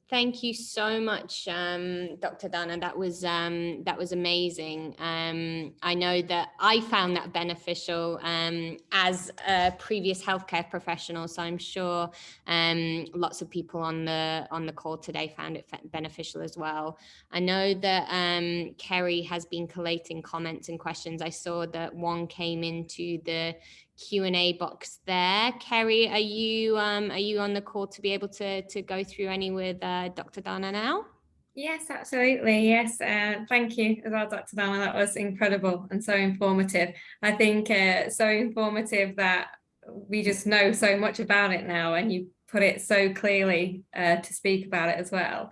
Thank you so much, Dr. Dana. That was amazing. I know that I found that beneficial as a previous healthcare professional. So I'm sure lots of people on the call today found it beneficial as well. I know that Kerry has been collating comments and questions. I saw that one came into the Q&A box there. Kerry, are you on the call to be able to go through any with Dr. Dana now? Yes, absolutely. Yes. Thank you as well, Dr. Dana. That was incredible and so informative. I think so informative that we just know so much about it now, and you put it so clearly to speak about it as well.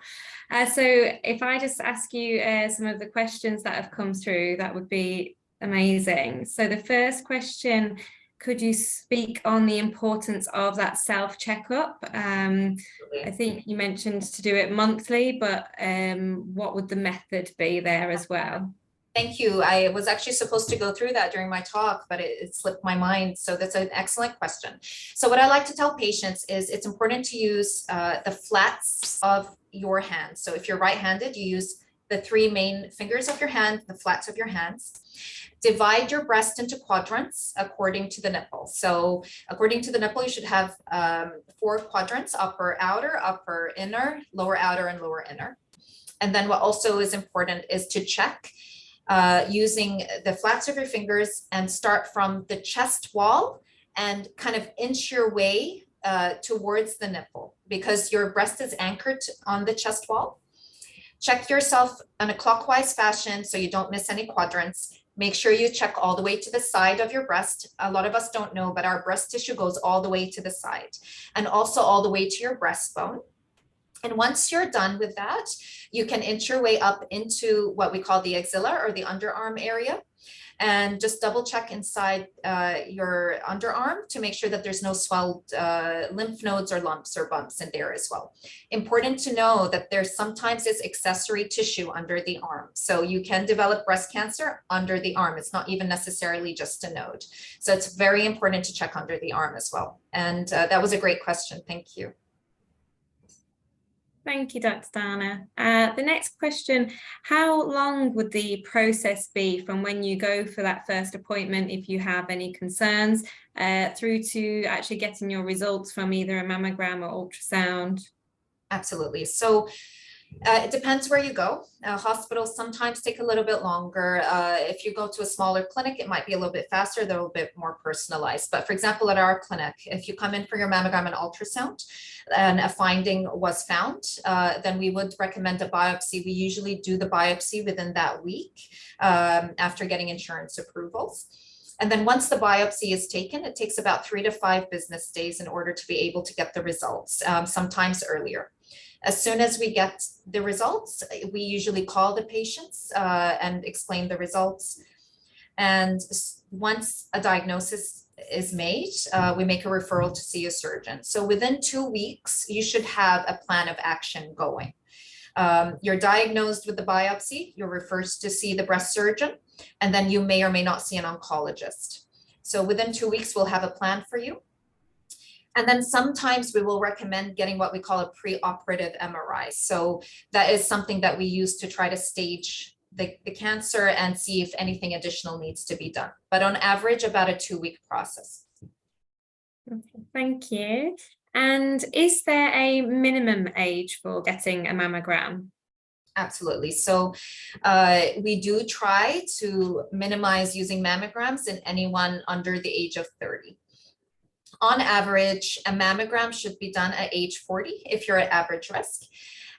So if I just ask you some of the questions that have come through, that would be amazing. So the first question could you speak on the importance of that self checkup? I think you mentioned to do it monthly, but what would the method be there as well? Thank you. I was actually supposed to go through that during my talk, but it slipped my mind. So that's an excellent question. So what I like to tell patients is it's important to use the flats of your hand. So if you're right-handed, you use the 3 main fingers of your hand, the flats of your hands. Divide your breast into quadrants according to the nipple. So according to the nipple, you should have 4 quadrants: upper outer, upper inner, lower outer, and lower inner. And then what also is important is to check using the flats of your fingers and start from the chest wall and kind of inch your way towards the nipple, because your breast is anchored on the chest wall. Check yourself in a clockwise fashion so you don't miss any quadrants. Make sure you check all the way to the side of your breast. A lot of us don't know, but our breast tissue goes all the way to the side, and also all the way to your breastbone. And once you're done with that, you can inch your way up into what we call the axilla, or the underarm area, and just double check inside your underarm to make sure that there's no swelled lymph nodes or lumps or bumps in there as well. Important to know that there sometimes is accessory tissue under the arm. So you can develop breast cancer under the arm. It's not even necessarily just a node. So it's very important to check under the arm as well. And that was a great question. Thank you. Thank you, Dr. Dana. The next question, how long would the process be from when you go for that first appointment, if you have any concerns, through to actually getting your results from either a mammogram or ultrasound? Absolutely. So it depends where you go. Hospitals sometimes take a little bit longer. If you go to a smaller clinic, it might be a little bit faster, they're a little bit more personalized. But for example, at our clinic, if you come in for your mammogram and ultrasound and a finding was found, then we would recommend a biopsy. We usually do the biopsy within that week after getting insurance approvals. And then once the biopsy is taken, it takes about 3 to 5 business days in order to be able to get the results, sometimes earlier. As soon as we get the results, we usually call the patients and explain the results. And once a diagnosis is made, we make a referral to see a surgeon. So within 2 weeks, you should have a plan of action going. You're diagnosed with the biopsy, you're referred to see the breast surgeon, and then you may or may not see an oncologist. So within 2 weeks, we'll have a plan for you. And then sometimes we will recommend getting what we call a preoperative MRI. So that is something that we use to try to stage the cancer and see if anything additional needs to be done. But on average, about a 2-week process. Okay, thank you. And is there a minimum age for getting a mammogram? Absolutely. So we do try to minimize using mammograms in anyone under the age of 30. On average, a mammogram should be done at age 40 if you're at average risk.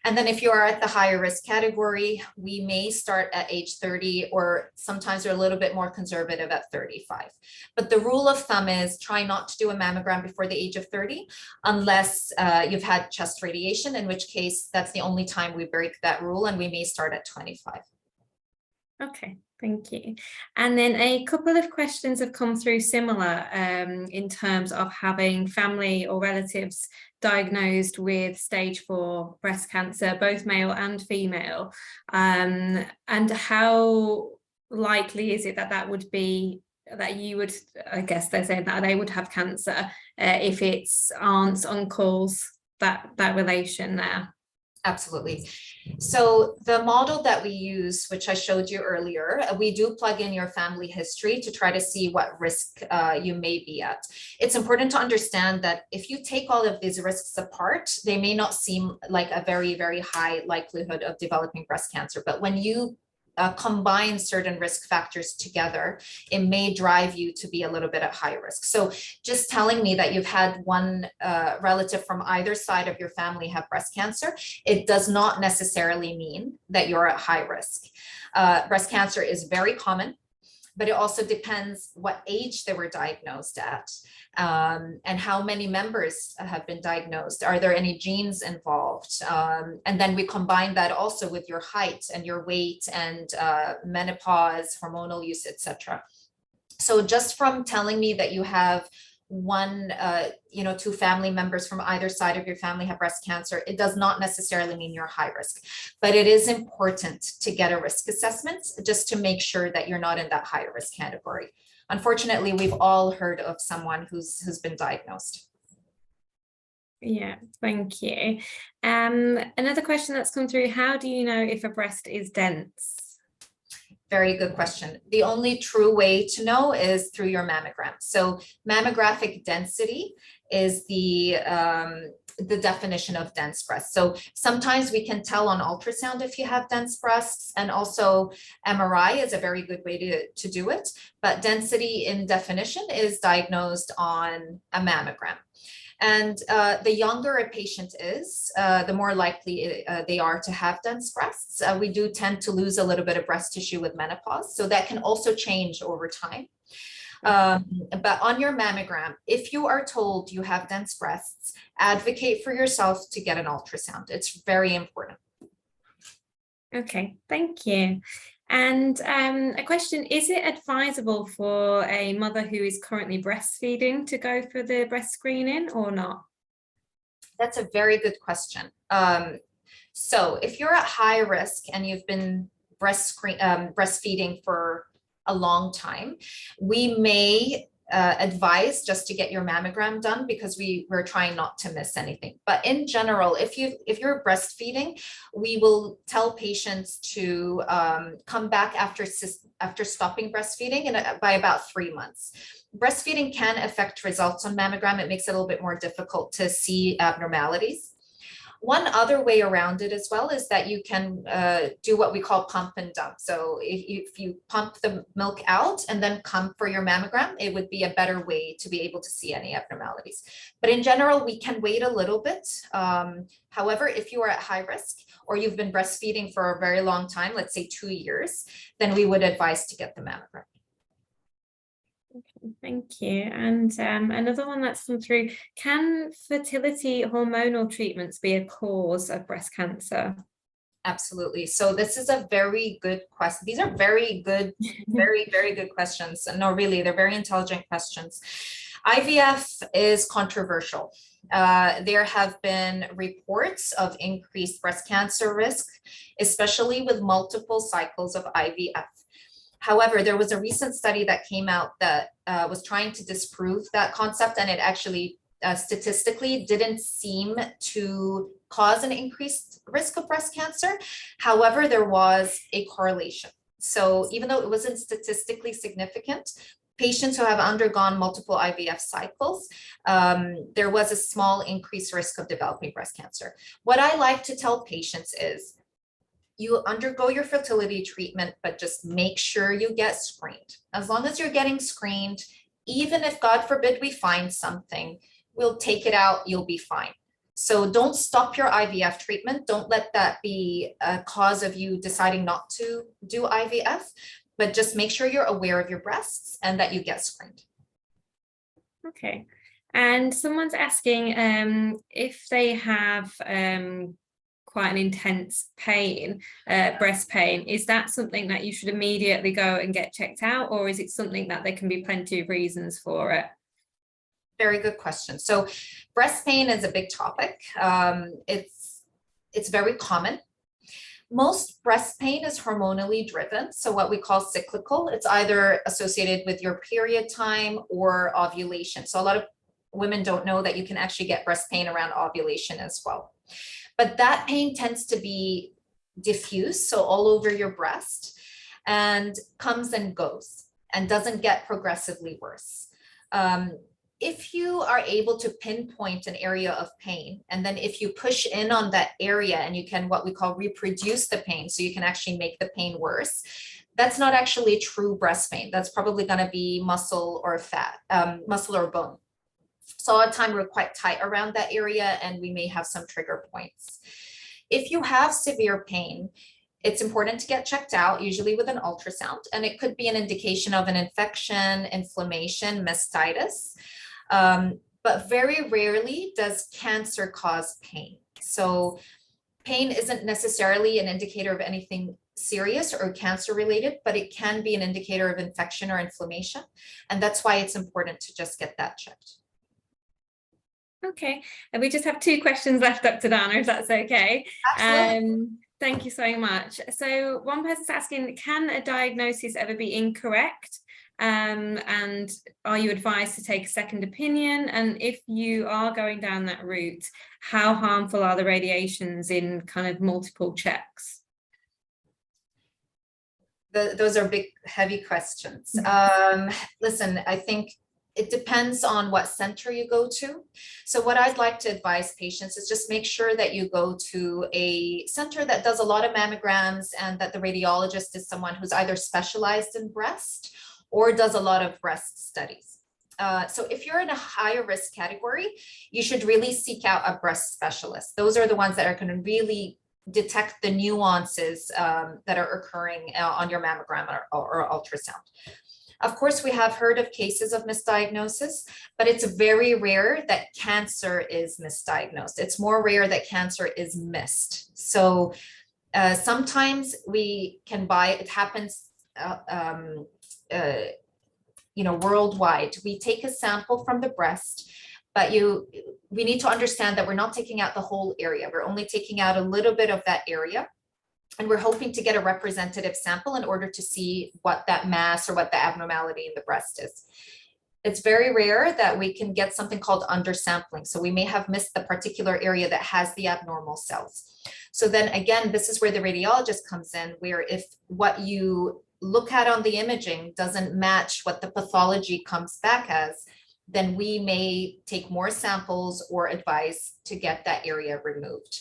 And then if you are at the higher risk category, we may start at age 30, or sometimes we're a little bit more conservative at 35. But the rule of thumb is try not to do a mammogram before the age of 30, unless you've had chest radiation, in which case that's the only time we break that rule, and we may start at 25. Okay, thank you. And then a couple of questions have come through similar in terms of having family or relatives diagnosed with stage 4 breast cancer, both male and female. And how likely is it that that would be, that you would, I guess they're saying that they would have cancer if it's aunts, uncles, that relation there? Absolutely. So the model that we use, which I showed you earlier, we do plug in your family history to try to see what risk you may be at. It's important to understand that if you take all of these risks apart, they may not seem like a very, very high likelihood of developing breast cancer. But when you combine certain risk factors together, it may drive you to be a little bit at high risk. So just telling me that you've had one relative from either side of your family have breast cancer, it does not necessarily mean that you're at high risk. Breast cancer is very common, but it also depends what age they were diagnosed at, and how many members have been diagnosed. Are there any genes involved? And then we combine that also with your height and your weight and menopause, hormonal use, etc. So just from telling me that you have one, two family members from either side of your family have breast cancer, it does not necessarily mean you're high risk, but it is important to get a risk assessment just to make sure that you're not in that higher risk category. Unfortunately, we've all heard of someone who's been diagnosed. Yeah, thank you. Another question that's come through, how do you know if a breast is dense? Very good question. The only true way to know is through your mammogram. So mammographic density is the definition of dense breast. So sometimes we can tell on ultrasound if you have dense breasts, and also MRI is a very good way to do it. But density in definition is diagnosed on a mammogram. And the younger a patient is, the more likely they are to have dense breasts. We do tend to lose a little bit of breast tissue with menopause, so that can also change over time. But on your mammogram, if you are told you have dense breasts, advocate for yourself to get an ultrasound. It's very important. Okay, thank you. And a question, is it advisable for a mother who is currently breastfeeding to go for the breast screening or not? That's a very good question. So if you're at high risk and you've been breastfeeding for a long time, we may advise just to get your mammogram done, because we're trying not to miss anything. But in general, if you're breastfeeding, we will tell patients to come back after stopping breastfeeding by about 3 months. Breastfeeding can affect results on mammogram. It makes it a little bit more difficult to see abnormalities. One other way around it as well is that you can do what we call pump and dump. So if you pump the milk out and then come for your mammogram, it would be a better way to be able to see any abnormalities. But in general, we can wait a little bit. However, if you are at high risk or you've been breastfeeding for a very long time, let's say 2 years, then we would advise to get the mammogram. Okay, thank you. And another one that's come through, can fertility hormonal treatments be a cause of breast cancer? Absolutely. So this is a very good question. These are very good, very, very good questions. And no, really, they're very intelligent questions. IVF is controversial. There have been reports of increased breast cancer risk, especially with multiple cycles of IVF. However, there was a recent study that came out that was trying to disprove that concept, and it actually statistically didn't seem to cause an increased risk of breast cancer. However, there was a correlation. So even though it wasn't statistically significant, patients who have undergone multiple IVF cycles, there was a small increased risk of developing breast cancer. What I like to tell patients is, you undergo your fertility treatment, but just make sure you get screened. As long as you're getting screened, even if God forbid we find something, we'll take it out, you'll be fine. So don't stop your IVF treatment. Don't let that be a cause of you deciding not to do IVF, but just make sure you're aware of your breasts and that you get screened. Okay. And someone's asking if they have quite an intense pain, breast pain, is that something that you should immediately go and get checked out, or is it something that there can be plenty of reasons for it? Very good question. So breast pain is a big topic. It's very common. Most breast pain is hormonally driven, so what we call cyclical. It's either associated with your period time or ovulation. So a lot of women don't know that you can actually get breast pain around ovulation as well. But that pain tends to be diffuse, so all over your breast, and comes and goes and doesn't get progressively worse. If you are able to pinpoint an area of pain, and then if you push in on that area and you can what we call reproduce the pain, so you can actually make the pain worse, that's not actually true breast pain. That's probably going to be muscle or fat, muscle or bone. So a lot of time we're quite tight around that area and we may have some trigger points. If you have severe pain, it's important to get checked out, usually with an ultrasound, and it could be an indication of an infection, inflammation, mastitis. But very rarely does cancer cause pain. So pain isn't necessarily an indicator of anything serious or cancer related, but it can be an indicator of infection or inflammation. And that's why it's important to just get that checked. Okay, and we just have 2 questions left, Dr. Dana, if that's okay. Absolutely. Thank you so much. So one person's asking, can a diagnosis ever be incorrect? And are you advised to take a second opinion? And if you are going down that route, how harmful are the radiations in kind of multiple checks? Those are big, heavy questions. Listen, I think it depends on what center you go to. So what I'd like to advise patients is just make sure that you go to a center that does a lot of mammograms and that the radiologist is someone who's either specialized in breast or does a lot of breast studies. So if you're in a higher risk category, you should really seek out a breast specialist. Those are the ones that are going to really detect the nuances that are occurring on your mammogram or ultrasound. Of course, we have heard of cases of misdiagnosis, but it's very rare that cancer is misdiagnosed. It's more rare that cancer is missed. So sometimes we can buy, it happens worldwide. We take a sample from the breast, but we need to understand that we're not taking out the whole area. We're only taking out a little bit of that area. And we're hoping to get a representative sample in order to see what that mass or what the abnormality in the breast is. It's very rare that we can get something called undersampling. So we may have missed the particular area that has the abnormal cells. So then again, this is where the radiologist comes in, where if what you look at on the imaging doesn't match what the pathology comes back as, then we may take more samples or advise to get that area removed.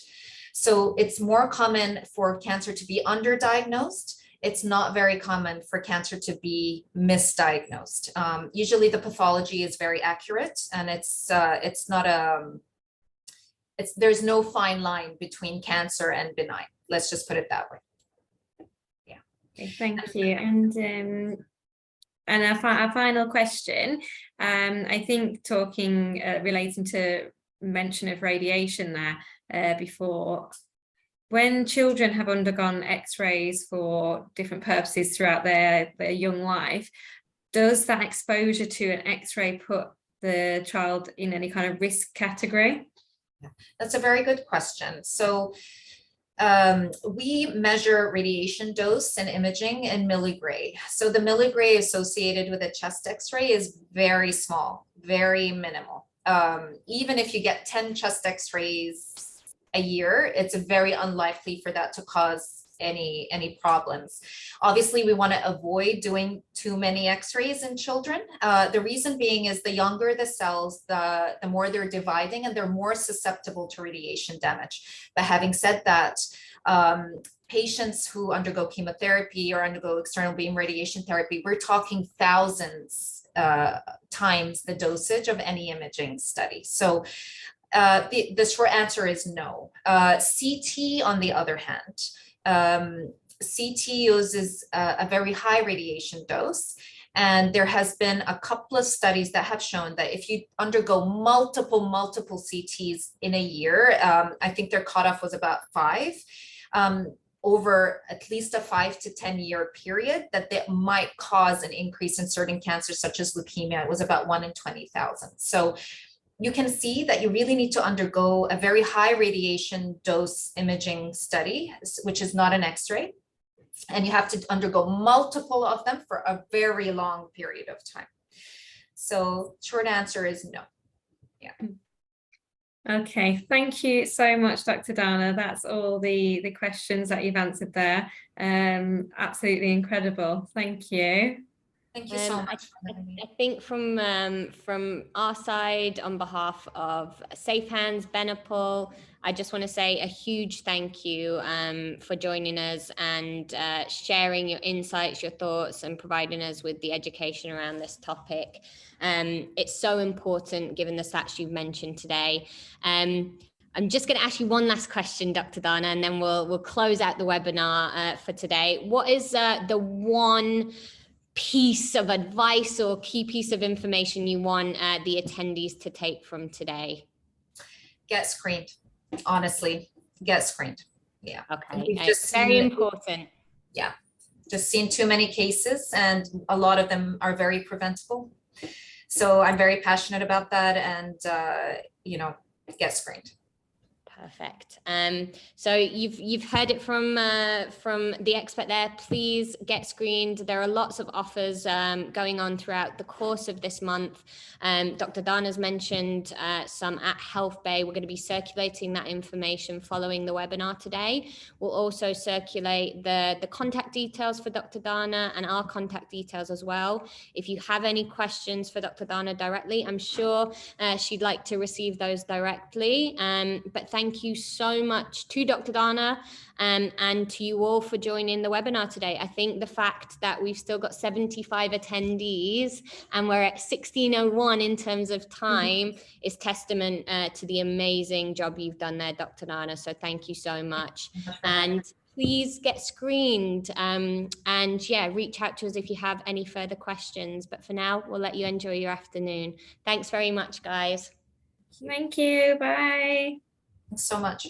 So it's more common for cancer to be underdiagnosed. It's not very common for cancer to be misdiagnosed. Usually the pathology is very accurate, and there's no fine line between cancer and benign. Let's just put it that way. Yeah. Okay, thank you. And our final question, I think talking relating to mention of radiation there before, when children have undergone x-rays for different purposes throughout their young life, does that exposure to an x-ray put the child in any kind of risk category? That's a very good question. So we measure radiation dose and imaging in milligray. So the milligray associated with a chest x-ray is very small, very minimal. Even if you get 10 chest x-rays a year, it's very unlikely for that to cause any problems. Obviously, we want to avoid doing too many x-rays in children. The reason being is the younger the cells, the more they're dividing, and they're more susceptible to radiation damage. But having said that, patients who undergo chemotherapy or undergo external beam radiation therapy, we're talking thousands times the dosage of any imaging study. So the short answer is no. CT, on the other hand, CT uses a very high radiation dose. And there has been a couple of studies that have shown that if you undergo multiple CTs in a year, I think their cutoff was about 5, over at least a 5 to 10 year period, that might cause an increase in certain cancers such as leukemia. It was about 1 in 20,000. So you can see that you really need to undergo a very high radiation dose imaging study, which is not an X-ray. And you have to undergo multiple of them for a very long period of time. So short answer is no. Yeah. Okay, thank you so much, Dr. Dana. That's all the questions that you've answered there. Absolutely incredible. Thank you. Thank you so much. I think from our side, on behalf of Safe Hands, Benapol, I just want to say a huge thank you for joining us and sharing your insights, your thoughts, and providing us with the education around this topic. It's so important given the stats you've mentioned today. I'm just going to ask you one last question, Dr. Dana, and then we'll close out the webinar for today. What is the one piece of advice or key piece of information you want the attendees to take from today? Get screened. Honestly, get screened. Yeah. Okay. It's very important. Yeah, just seen too many cases, and a lot of them are very preventable. So I'm very passionate about that, and you know, get screened. Perfect. So you've heard it from the expert there. Please get screened. There are lots of offers going on throughout the course of this month. Dr. Dana's mentioned some at Health Bay. We're going to be circulating that information following the webinar today. We'll also circulate the contact details for Dr. Dana and our contact details as well. If you have any questions for Dr. Dana directly, I'm sure she'd like to receive those directly. But thank you so much to Dr. Dana and to you all for joining the webinar today. I think the fact that we've still got 75 attendees and we're at 16:01 in terms of time is testament to the amazing job you've done there, Dr. Dana. So thank you so much. And please get screened and yeah, reach out to us if you have any further questions. But for now, we'll let you enjoy your afternoon. Thanks very much, guys. Thank you. Bye. Thanks so much.